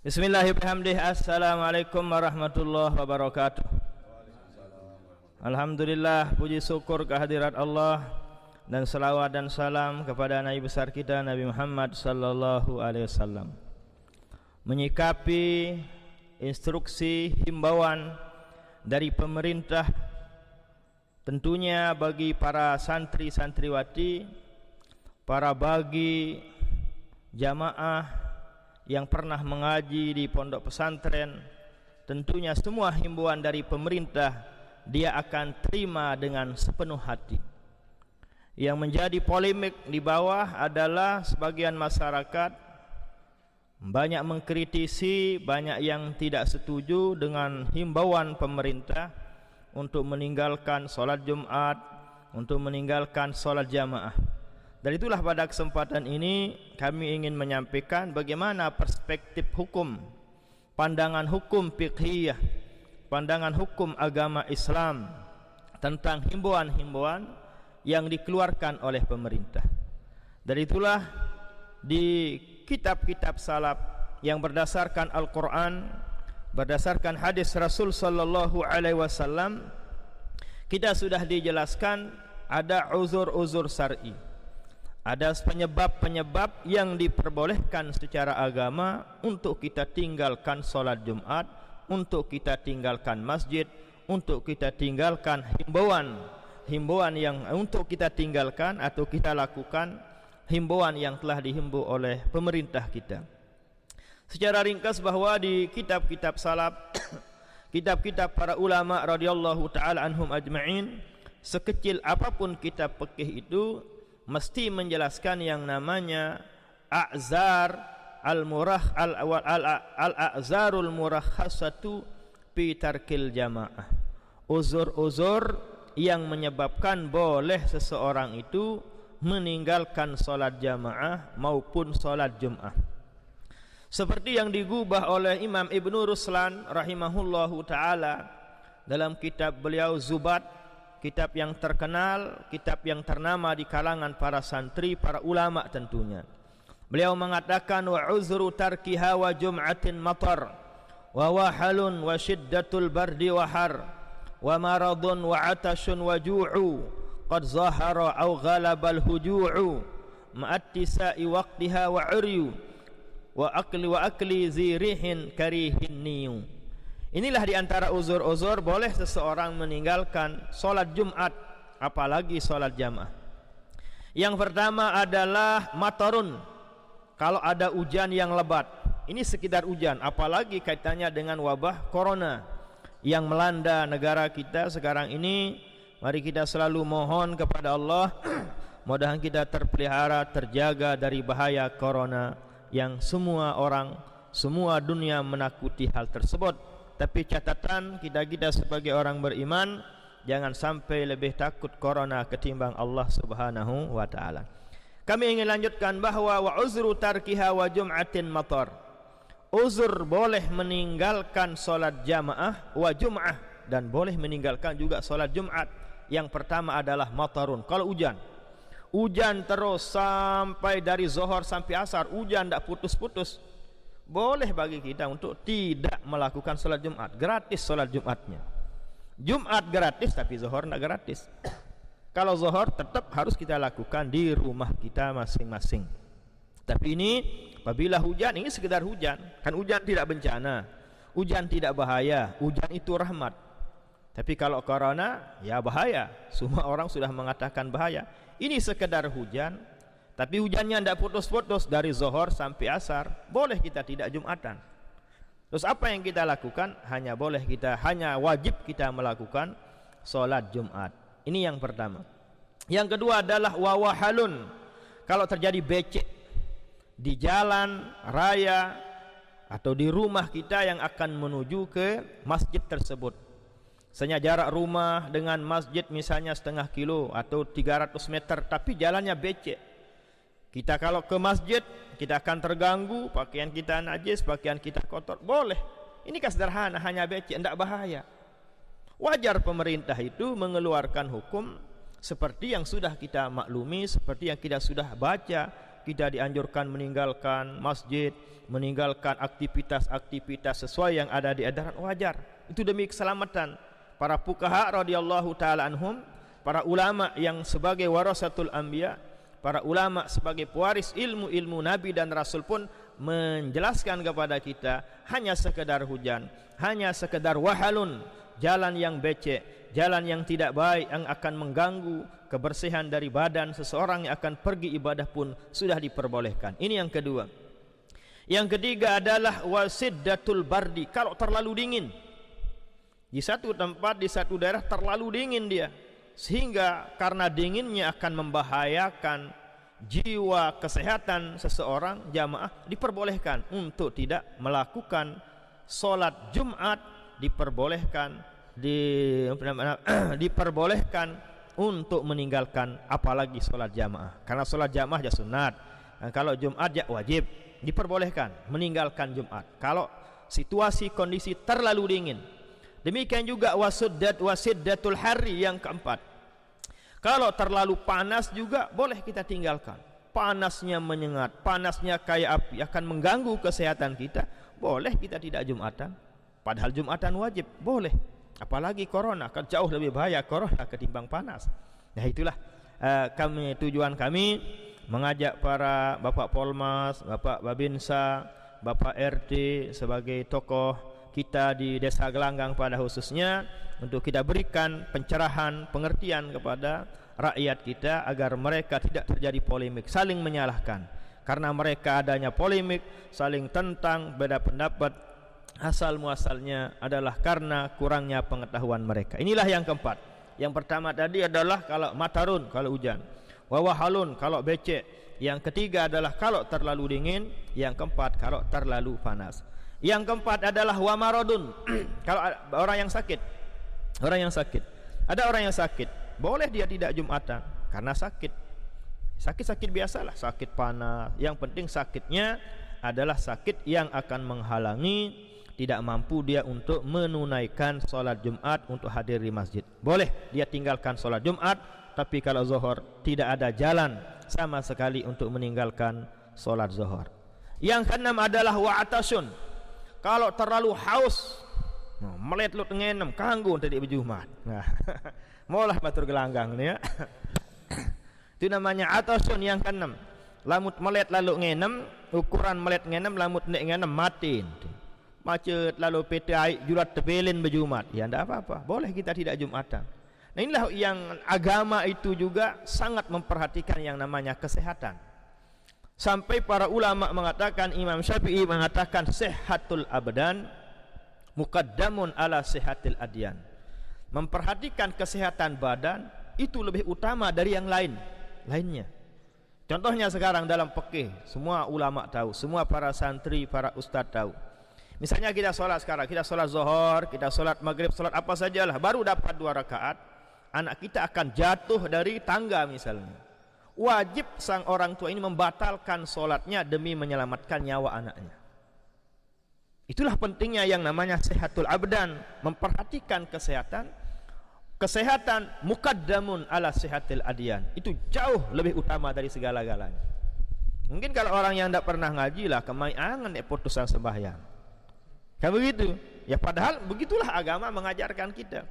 Bismillahirrahmanirrahim. Assalamualaikum warahmatullahi wabarakatuh. Alhamdulillah, puji syukur kehadirat Allah dan selawat dan salam kepada Nabi besar kita Nabi Muhammad sallallahu alaihi wasallam. Menyikapi instruksi himbauan dari pemerintah, tentunya bagi para santri-santriwati, bagi jamaah yang pernah mengaji di pondok pesantren, tentunya semua himbauan dari pemerintah dia akan terima dengan sepenuh hati. Yang menjadi polemik di bawah adalah sebagian masyarakat banyak mengkritisi, banyak yang tidak setuju dengan himbauan pemerintah untuk meninggalkan sholat Jumat, untuk meninggalkan sholat jamaah. Dan itulah pada kesempatan ini kami ingin menyampaikan bagaimana perspektif hukum, pandangan hukum fiqhiyah, pandangan hukum agama Islam tentang himbauan-himbauan yang dikeluarkan oleh pemerintah. Dari itulah di kitab-kitab salaf yang berdasarkan Al-Quran, berdasarkan hadis Rasul sallallahu alaihi wasallam, kita sudah dijelaskan ada uzur-uzur syar'i. Ada penyebab-penyebab yang diperbolehkan secara agama untuk kita tinggalkan sholat Jumat, untuk kita tinggalkan masjid, untuk kita tinggalkan himbauan yang untuk kita tinggalkan atau kita lakukan himbauan yang telah dihimbau oleh pemerintah kita. Secara ringkas bahwa di kitab-kitab salaf, kitab-kitab para ulama radhiyallahu taala anhum ajma'in, sekecil apapun kitab fikih itu mesti menjelaskan yang namanya a'zar al-a'zarul murakhasatu fi tarkil jamaah. Uzur-uzur yang menyebabkan boleh seseorang itu meninggalkan salat jamaah maupun salat Jumat. Seperti yang digubah oleh Imam Ibnu Ruslan rahimahullahu taala dalam kitab beliau Zubat, kitab yang terkenal, kitab yang ternama di kalangan para santri, para ulama tentunya. Beliau mengatakan wa uzru tarkiha wa jum'atin matar wa wahalun wa shiddatul bardi wa har wa maradun wa atashun wa ju'u qad zahara aw ghalabal huju'u ma'attisa'i waqtiha wa uryu wa akli zirihin karihin niyu. Inilah diantara uzur-uzur boleh seseorang meninggalkan sholat Jumat, apalagi sholat jamaah. Yang pertama adalah matarun, kalau ada hujan yang lebat. Ini sekedar hujan, apalagi kaitannya dengan wabah corona yang melanda negara kita sekarang ini. Mari kita selalu mohon kepada Allah mudah-mudahan kita terpelihara, terjaga dari bahaya corona yang semua orang, semua dunia menakuti hal tersebut. Tapi catatan kita sebagai orang beriman, jangan sampai lebih takut corona ketimbang Allah subhanahu wa ta'ala. Kami ingin lanjutkan bahwa wa uzru tarkiha wa jum'atin matar. Uzur boleh meninggalkan solat jamaah wa jum'ah, dan boleh meninggalkan juga solat Jumat. Yang pertama adalah matarun, kalau hujan terus sampai dari zuhur sampai asar, hujan tidak putus-putus, boleh bagi kita untuk tidak melakukan sholat Jumat. Gratis sholat Jumatnya. Jumat gratis tapi zuhur tidak gratis. Kalau zuhur tetap harus kita lakukan di rumah kita masing-masing. Tapi ini apabila hujan, ini sekedar hujan. Kan hujan tidak bencana, hujan tidak bahaya, hujan itu rahmat. Tapi kalau corona ya bahaya. Semua orang sudah mengatakan bahaya. Ini sekedar hujan, tapi hujannya tidak putus-putus dari zuhur sampai asar, boleh kita tidak Jumatan. Terus apa yang kita lakukan? Hanya wajib kita melakukan sholat Jumat. Ini yang pertama. Yang kedua adalah wawahalun, kalau terjadi becek di jalan raya atau di rumah kita yang akan menuju ke masjid tersebut. Misalnya jarak rumah dengan masjid misalnya 0,5 kilo atau 300 meter, tapi jalannya becek. Kita kalau ke masjid, kita akan terganggu, pakaian kita najis, pakaian kita kotor, boleh. Ini kan sederhana, hanya becek, tidak bahaya. Wajar pemerintah itu mengeluarkan hukum seperti yang sudah kita maklumi, seperti yang kita sudah baca kita dianjurkan meninggalkan masjid, meninggalkan aktivitas-aktivitas sesuai yang ada di edaran, wajar. Itu demi keselamatan. Para fuqaha radhiyallahu taala anhum, para ulama yang sebagai warasatul anbiya, para ulama sebagai pewaris ilmu-ilmu nabi dan rasul pun menjelaskan kepada kita, hanya sekedar hujan, hanya sekedar wahalun, jalan yang becek, jalan yang tidak baik yang akan mengganggu kebersihan dari badan seseorang yang akan pergi ibadah pun sudah diperbolehkan. Ini yang kedua. Yang ketiga adalah wasiddatul bardi, kalau terlalu dingin. Di satu tempat, di satu daerah terlalu dingin dia, sehingga karena dinginnya akan membahayakan jiwa kesehatan seseorang, jamaah diperbolehkan untuk tidak melakukan solat Jumat, diperbolehkan diperbolehkan untuk meninggalkan apalagi solat jamaah, karena solat jamaah ya sunat, dan kalau Jumat ya wajib, diperbolehkan meninggalkan Jumat kalau situasi kondisi terlalu dingin. Demikian juga wasiddatul hari, yang keempat, kalau terlalu panas juga boleh kita tinggalkan. Panasnya menyengat, panasnya kayak api, akan mengganggu kesehatan kita, boleh kita tidak Jumatan. Padahal Jumatan wajib, boleh. Apalagi corona, kan jauh lebih bahaya corona ketimbang panas. Nah itulah tujuan kami mengajak para Bapak Polmas, Bapak Babinsa, Bapak RT sebagai tokoh kita di Desa Gelanggang pada khususnya, untuk kita berikan pencerahan, pengertian kepada rakyat kita agar mereka tidak terjadi polemik, saling menyalahkan. Karena mereka adanya polemik, saling tentang, beda pendapat, asal muasalnya adalah karena kurangnya pengetahuan mereka. Inilah yang keempat. Yang pertama tadi adalah kalau matarun, kalau hujan, wawahalun, kalau becek. Yang ketiga adalah kalau terlalu dingin. Yang keempat kalau terlalu panas. Yang keempat adalah wamarodun, kalau orang yang sakit. Orang yang sakit, ada orang yang sakit, boleh dia tidak Jumatan karena sakit. Sakit-sakit biasalah, sakit panas. Yang penting sakitnya adalah sakit yang akan menghalangi, tidak mampu dia untuk menunaikan sholat Jumat, untuk hadir di masjid. Boleh dia tinggalkan sholat Jumat, tapi kalau zuhur tidak ada jalan sama sekali untuk meninggalkan sholat zuhur. Yang keenam adalah wa'atasun, kalau terlalu haus, melet lu tengenem kanggo tadi berjumat. Nah, maulah batur gelanggang nih ya. Itu namanya atasun yang keenam. Lamut melet lalu ngenem, ukuran melet ngenem, lamut nek ngenem matiin. Macet lalu PT air jurat tebelin berjumat. Ya ndak apa-apa, boleh kita tidak Jumatan. Nah inilah yang agama itu juga sangat memperhatikan yang namanya kesehatan. Sampai para ulama mengatakan, Imam Syafi'i mengatakan sehatul abdan muqaddamun ala sehatil adyan. Memperhatikan kesehatan badan itu lebih utama dari yang lainnya. Contohnya sekarang dalam fikih, semua ulama tahu, semua para santri, para ustadz tahu. Misalnya kita sholat sekarang, kita sholat zuhur, kita sholat maghrib, sholat apa sajalah, baru dapat 2 rakaat, anak kita akan jatuh dari tangga misalnya. Wajib sang orang tua ini membatalkan sholatnya demi menyelamatkan nyawa anaknya. Itulah pentingnya yang namanya sehatul abdan, memperhatikan kesehatan. Kesehatan muqaddamun ala sehatil adyan, itu jauh lebih utama dari segala-galanya. Mungkin kalau orang yang tidak pernah ngaji lah, kemayangan putusan sembahyang, kan begitu ya. Padahal begitulah agama mengajarkan kita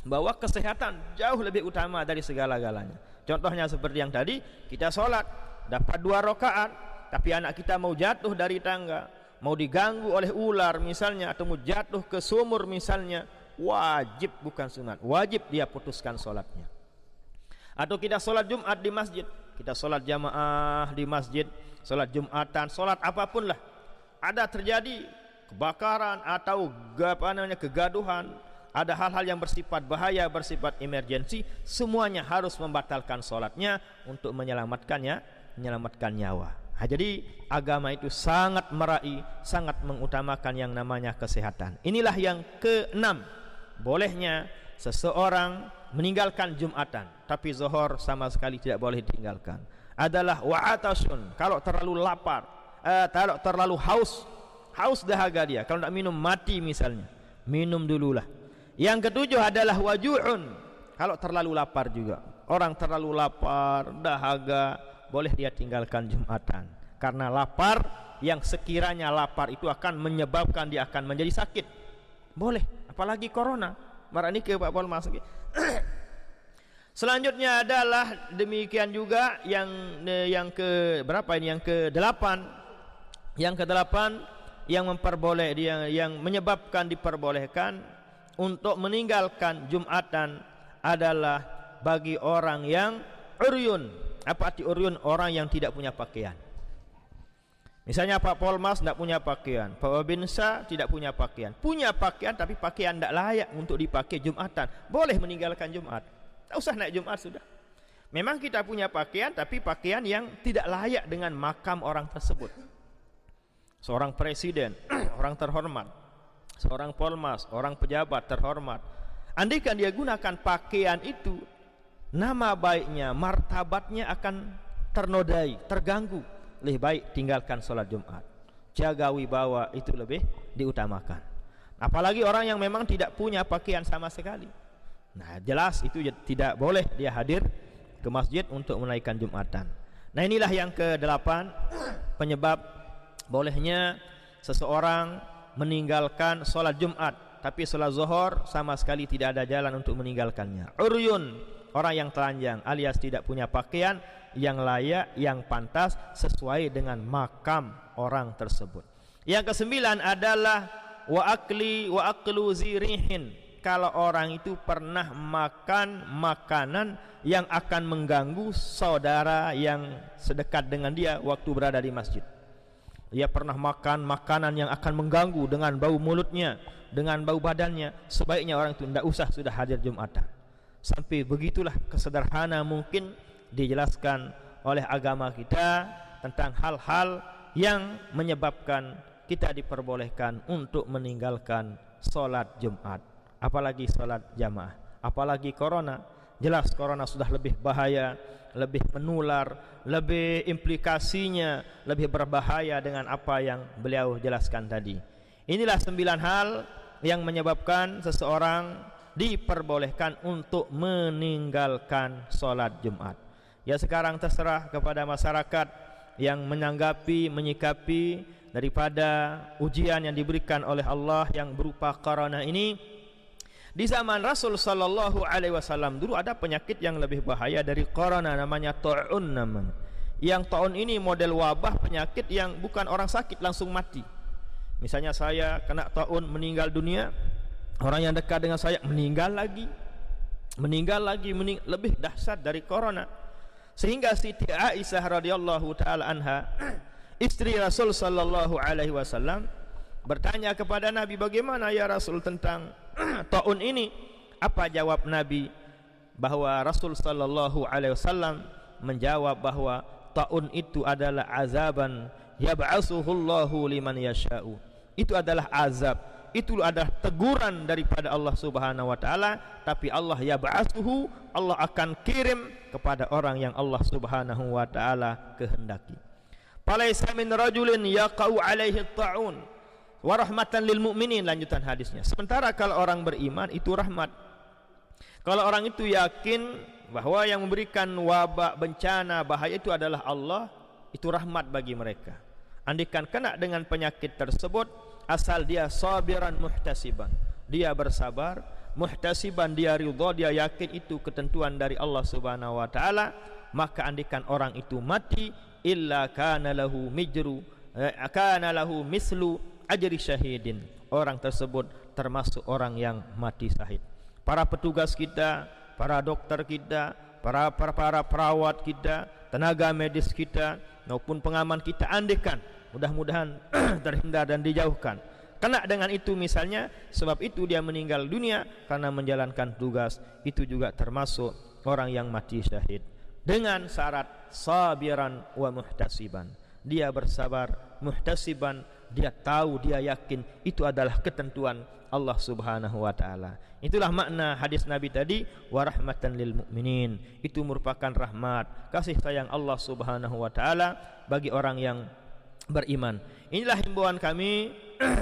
bahwa kesehatan jauh lebih utama dari segala-galanya. Contohnya seperti yang tadi, kita sholat dapat 2 rakaat, tapi anak kita mau jatuh dari tangga, mau diganggu oleh ular misalnya, atau mau jatuh ke sumur misalnya, wajib bukan sunat, wajib dia putuskan sholatnya. Atau kita sholat Jumat di masjid, kita sholat jamaah di masjid, sholat Jumatan, sholat apapun lah, ada terjadi kebakaran atau kegaduhan, ada hal-hal yang bersifat bahaya, bersifat emergensi, semuanya harus membatalkan sholatnya untuk menyelamatkan nyawa. Nah, jadi agama itu sangat meraih, sangat mengutamakan yang namanya kesehatan. Inilah yang keenam, bolehnya seseorang meninggalkan Jumatan, tapi zuhur sama sekali tidak boleh ditinggalkan. Adalah wa'atasun, kalau terlalu lapar, kalau terlalu haus dahaga dia, kalau tidak minum mati misalnya, minum dululah. Yang ketujuh adalah waju'un, kalau terlalu lapar juga. Orang terlalu lapar, dahaga, boleh dia tinggalkan Jumatan karena lapar, yang sekiranya lapar itu akan menyebabkan dia akan menjadi sakit. Boleh, apalagi corona. Marani ke Pak Pol masuk. Selanjutnya adalah demikian juga yang ke berapa ini? Yang ke-8. Yang ke-8 yang memperboleh dia, yang menyebabkan diperbolehkan untuk meninggalkan Jumatan adalah bagi orang yang uryun. Apa arti uryun? Orang yang tidak punya pakaian. Misalnya Pak Polmas tidak punya pakaian, Pak Wabinsa tidak punya pakaian. Punya pakaian tapi pakaian tidak layak untuk dipakai Jumatan. Boleh meninggalkan Jumat. Tak usah naik Jumat sudah. Memang kita punya pakaian tapi pakaian yang tidak layak dengan makam orang tersebut. Seorang presiden, orang terhormat, seorang polmas, orang pejabat terhormat. Andaikan dia gunakan pakaian itu, nama baiknya, martabatnya akan ternodai, terganggu. Lebih baik tinggalkan sholat Jumat. Jaga wibawa itu lebih diutamakan. Apalagi orang yang memang tidak punya pakaian sama sekali. Nah, jelas itu tidak boleh dia hadir ke masjid untuk menaikkan Jumatan. Nah, inilah yang ke-8 penyebab bolehnya seseorang meninggalkan sholat Jumat, tapi sholat zuhur sama sekali tidak ada jalan untuk meninggalkannya. Uryun, orang yang telanjang alias tidak punya pakaian yang layak, yang pantas sesuai dengan makam orang tersebut. Yang ke-9 adalah wa aklu zirihin. Kalau orang itu pernah makan makanan yang akan mengganggu saudara yang sedekat dengan dia waktu berada di masjid. Dia pernah makan makanan yang akan mengganggu dengan bau mulutnya, dengan bau badannya. Sebaiknya orang itu tidak usah sudah hadir Jumatan. Sampai begitulah kesederhana mungkin dijelaskan oleh agama kita tentang hal-hal yang menyebabkan kita diperbolehkan untuk meninggalkan sholat Jumat, apalagi sholat jamaah, apalagi corona. Jelas corona sudah lebih bahaya, lebih menular, lebih implikasinya lebih berbahaya dengan apa yang beliau jelaskan tadi. Inilah 9 hal yang menyebabkan seseorang diperbolehkan untuk meninggalkan sholat Jumat. Ya, sekarang terserah kepada masyarakat yang menanggapi, menyikapi daripada ujian yang diberikan oleh Allah yang berupa corona ini. Di zaman Rasul sallallahu alaihi wasallam dulu ada penyakit yang lebih bahaya dari corona, namanya ta'un namanya. Yang ta'un ini model wabah penyakit yang bukan orang sakit langsung mati. Misalnya saya kena ta'un meninggal dunia, orang yang dekat dengan saya meninggal lagi, lebih dahsyat dari corona. Sehingga Siti Aisyah radhiyallahu taala anha, istri Rasul sallallahu alaihi wasallam, bertanya kepada Nabi, bagaimana ya Rasul tentang ta'un ini? Apa jawab Nabi? Bahwa Rasul sallallahu alaihi wasallam menjawab bahwa ta'un itu adalah azaban yab'asuhullahu liman yasha'u. Itu adalah azab, itu adalah teguran daripada Allah Subhanahu wa taala, tapi Allah yab'asuhu, Allah akan kirim kepada orang yang Allah Subhanahu wa taala kehendaki. Falaisa min rajulin yaqau alaihi ta'un wa rahmatan lil mu'minin, lanjutan hadisnya. Sementara kalau orang beriman itu rahmat. Kalau orang itu yakin bahwa yang memberikan wabak, bencana, bahaya itu adalah Allah, itu rahmat bagi mereka. Andaikan kena dengan penyakit tersebut, asal dia sabiran muhtasiban, dia bersabar, muhtasiban, dia ridha, dia yakin itu ketentuan dari Allah Subhanahu wa taala, maka andaikan orang itu mati, illa kana lahu mislu ajri syahidin, orang tersebut termasuk orang yang mati syahid. Para petugas kita, para dokter kita, para perawat kita, tenaga medis kita maupun pengaman kita, andaikan, mudah-mudahan terhindar dan dijauhkan kena dengan itu misalnya, sebab itu dia meninggal dunia karena menjalankan tugas, itu juga termasuk orang yang mati syahid dengan syarat sabiran wa muhtasiban. Dia bersabar, muhtasiban, dia tahu, dia yakin itu adalah ketentuan Allah Subhanahu wa taala. Itulah makna hadis Nabi tadi, wa rahmatan lil mu'minin. Itu merupakan rahmat, kasih sayang Allah Subhanahu wa taala bagi orang yang beriman. Inilah himbauan kami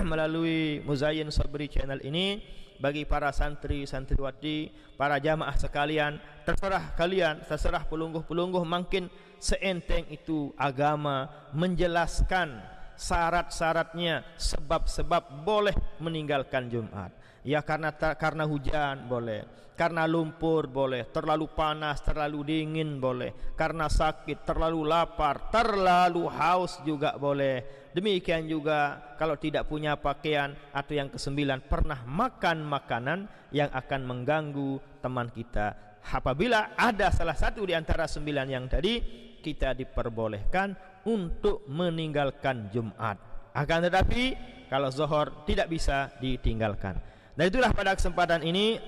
melalui Muzayyin Sabri channel ini, bagi para santri santriwati, para jamaah sekalian, terserah kalian, terserah pelungguh-pelungguh, makin seenteng itu agama menjelaskan syarat-syaratnya, sebab-sebab boleh meninggalkan Jumat. Ya karena hujan boleh, karena lumpur boleh, terlalu panas, terlalu dingin boleh, karena sakit, terlalu lapar, terlalu haus juga boleh. Demikian juga kalau tidak punya pakaian, atau yang ke-9, pernah makan makanan yang akan mengganggu teman kita. Apabila ada salah satu di antara 9 yang tadi, kita diperbolehkan untuk meninggalkan Jumat. Akan tetapi kalau zuhur tidak bisa ditinggalkan. Dan itulah pada kesempatan ini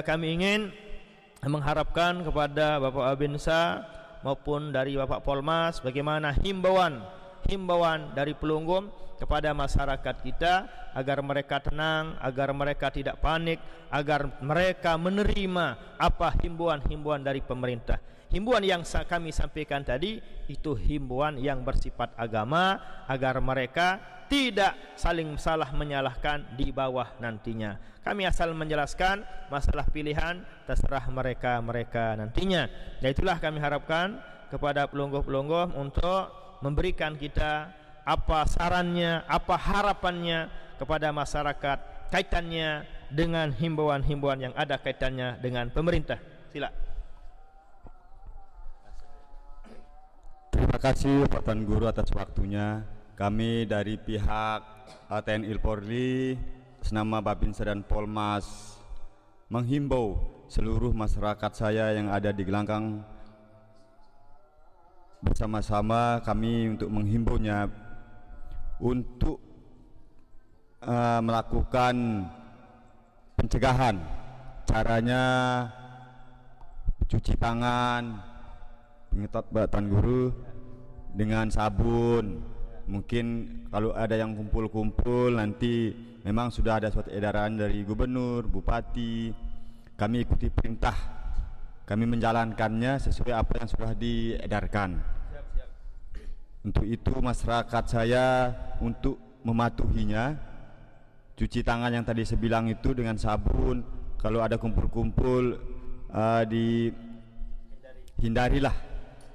kami ingin mengharapkan kepada Bapak Babinsa maupun dari Bapak Polmas, bagaimana himbauan dari pelungguh kepada masyarakat kita, agar mereka tenang, agar mereka tidak panik, agar mereka menerima apa himbauan-himbauan dari pemerintah. Himbauan yang kami sampaikan tadi itu himbauan yang bersifat agama, agar mereka tidak saling salah menyalahkan di bawah nantinya. Kami asal menjelaskan masalah pilihan, terserah mereka nantinya. Dan itulah kami harapkan kepada pelungguh-pelungguh untuk memberikan kita apa sarannya, apa harapannya kepada masyarakat kaitannya dengan himbauan-himbauan yang ada kaitannya dengan pemerintah. Sila. Terima kasih Pak Tuan Guru atas waktunya. Kami dari pihak TNI Polri senama Babinsa dan Polmas menghimbau seluruh masyarakat saya yang ada di Gelanggang, bersama-sama kami untuk menghimbaunya untuk melakukan pencegahan. Caranya cuci tangan, pengetot Pak Tuan Guru, dengan sabun. Mungkin kalau ada yang kumpul-kumpul, nanti memang sudah ada suatu edaran dari gubernur, bupati. Kami ikuti perintah, kami menjalankannya sesuai apa yang sudah diedarkan. Untuk itu masyarakat saya untuk mematuhinya, cuci tangan yang tadi saya bilang itu dengan sabun. Kalau ada kumpul-kumpul, hindarilah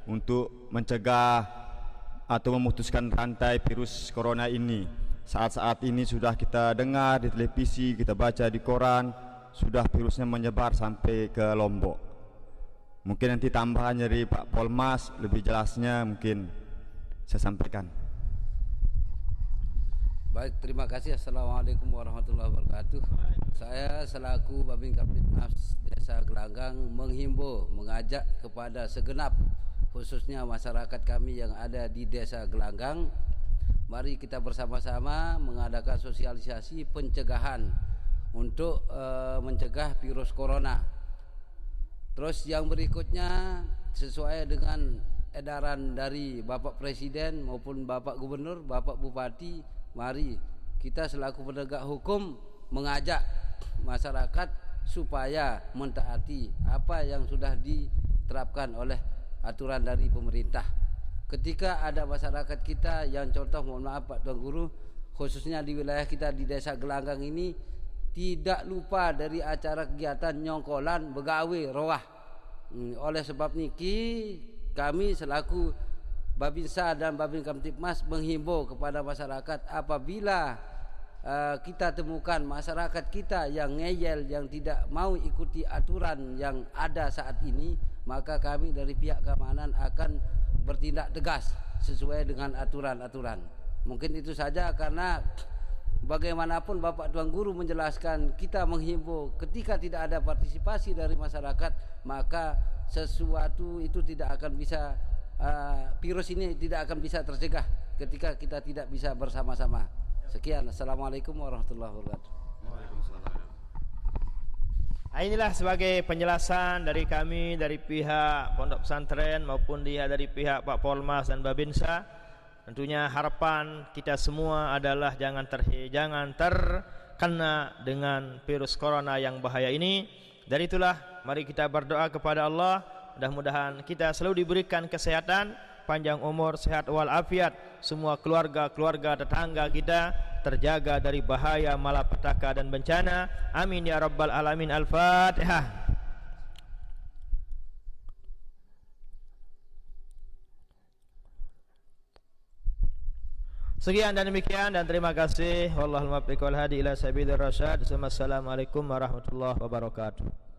untuk mencegah atau memutuskan rantai virus corona ini. Saat-saat ini sudah kita dengar di televisi, kita baca di koran, sudah virusnya menyebar sampai ke Lombok. Mungkin nanti tambahan dari Pak Polmas lebih jelasnya mungkin saya sampaikan. Baik, terima kasih. Assalamualaikum warahmatullahi wabarakatuh. Saya selaku Babin Kaptipmas Desa Gelanggang menghimbau, mengajak kepada segenap, khususnya masyarakat kami yang ada di Desa Gelanggang, mari kita bersama-sama mengadakan sosialisasi pencegahan untuk mencegah virus corona. Terus yang berikutnya, sesuai dengan edaran dari Bapak Presiden maupun Bapak Gubernur, Bapak Bupati, mari kita selaku penegak hukum mengajak masyarakat supaya mentaati apa yang sudah diterapkan oleh aturan dari pemerintah. Ketika ada masyarakat kita yang contoh, mohon maaf Pak Tuan Guru, khususnya di wilayah kita di Desa Gelanggang ini, tidak lupa dari acara kegiatan nyongkolan begawe roah. Oleh sebab niki kami selaku Babinsa dan Babin Kamtipmas menghimbau kepada masyarakat, apabila kita temukan masyarakat kita yang ngeyel, yang tidak mau ikuti aturan yang ada saat ini, maka kami dari pihak keamanan akan bertindak tegas sesuai dengan aturan-aturan. Mungkin itu saja, karena bagaimanapun Bapak Tuan Guru menjelaskan, kita menghimbau ketika tidak ada partisipasi dari masyarakat, maka sesuatu itu tidak akan bisa, virus ini tidak akan bisa tercegah ketika kita tidak bisa bersama-sama. Sekian, assalamualaikum warahmatullahi wabarakatuh. Inilah sebagai penjelasan dari kami, dari pihak Pondok Pesantren maupun dari pihak Pak Polmas dan Babinsa. Tentunya harapan kita semua adalah jangan terkena dengan virus corona yang bahaya ini. Dari itulah mari kita berdoa kepada Allah, mudah-mudahan kita selalu diberikan kesehatan, panjang umur, sehat walafiat, semua keluarga tetangga kita, terjaga dari bahaya, malapetaka dan bencana. Amin ya rabbal alamin. Al-Fatihah. Sekian dan demikian, dan terima kasih. Wallahul muwaffiq wal hadi ila sabilir rasyad. Wassalamualaikum warahmatullahi wabarakatuh.